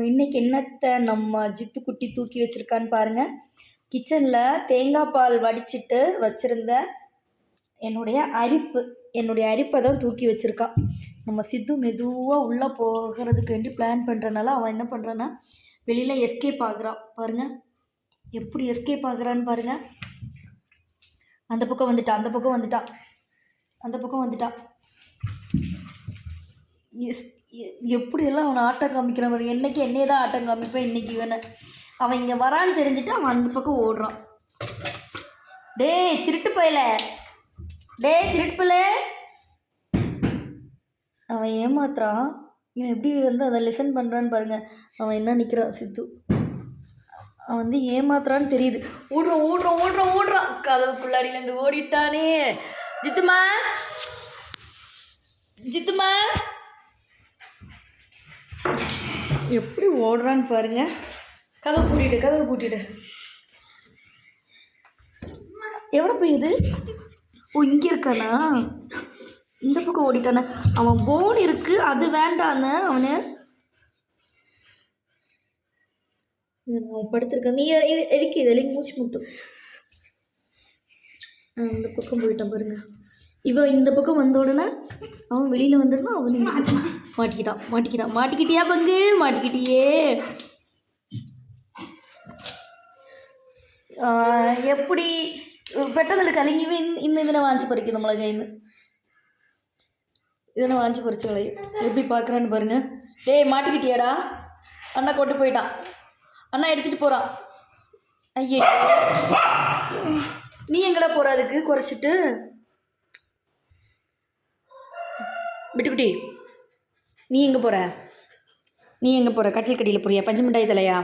இன்னைக்கு என்னத்தை நம்ம ஜித்து குட்டி தூக்கி வச்சிருக்கான்னு பாருங்க. கிச்சனில் தேங்காய் பால் வடிச்சிட்டு வச்சுருந்த என்னுடைய அரிப்பை தான் தூக்கி வச்சுருக்கா. நம்ம சித்து மெதுவாக உள்ளே போகிறதுக்கு வேண்டி பிளான் பண்ணுறனால அவன் என்ன பண்ணுறான்னா வெளியில் எஸ்கேப் ஆகுறான். பாருங்கள் எப்படி எஸ்கேப் ஆகுறான்னு பாருங்கள். அந்த பக்கம் வந்துட்டான். எப்படியெல்லாம் அவனை ஆட்டம் காமிக்கிறான் பாருங்க. என்னைக்கு என்னையே தான் ஆட்டம் காமிப்பேன், இன்னைக்கு இவனை. அவன் இங்கே வரான்னு தெரிஞ்சுட்டு அவன் அந்த பக்கம் ஓடுறான். டேய் திருட்டு போயல, அவன் ஏமாத்துறான். இவன் எப்படி அதை லிசன் பண்ணுறான்னு பாருங்க. அவன் என்ன நிற்கிறான் சித்து. அவன் ஏமாத்துறான்னு தெரியுது. ஓடுறான். கதவுக்குள்ளாடியிலேருந்து ஓடிட்டானே. ஜித்துமா எப்படி ஓடுறான்னு பாருங்க. கதவு பூட்டிடு. எவ்வளோ போயுது? ஓ இங்கே இருக்கானா? இந்த பக்கம் ஓடிட்டானே. அவன் போன் இருக்கு, அது வேண்டான்னு அவனு படுத்திருக்கான். நீ எலிக்கு மூச்சு முட்டும். இந்த பக்கம் போயிட்டான் பாருங்க. இவன் இந்த பக்கம் வந்த உடனே அவன் வெளியில் வந்துடுனா அவன் மாட்டிக்கிட்டியா பங்கு? மாட்டிக்கிட்டியே. எப்படி பெட்டதில் கலங்கிவே இதனை வாஞ்சி பறிக்கும் நம்மளை கைன்னு. இதனை வாஞ்சி பறிச்சு வளையும். எப்படி பார்க்குறான்னு பாருங்க. டேய் மாட்டிக்கிட்டியாடா? அண்ணா கொண்டு போயிட்டான். அண்ணா எடுத்துகிட்டு போகிறான். ஐயே நீ எங்கடா போகிற? அதுக்கு குறைச்சிட்டு விட்டுக்குட்டி நீ எங்கே போகிற? கட்டில் கடியில் போறியா? பஞ்சு மிட்டாய் தலையா?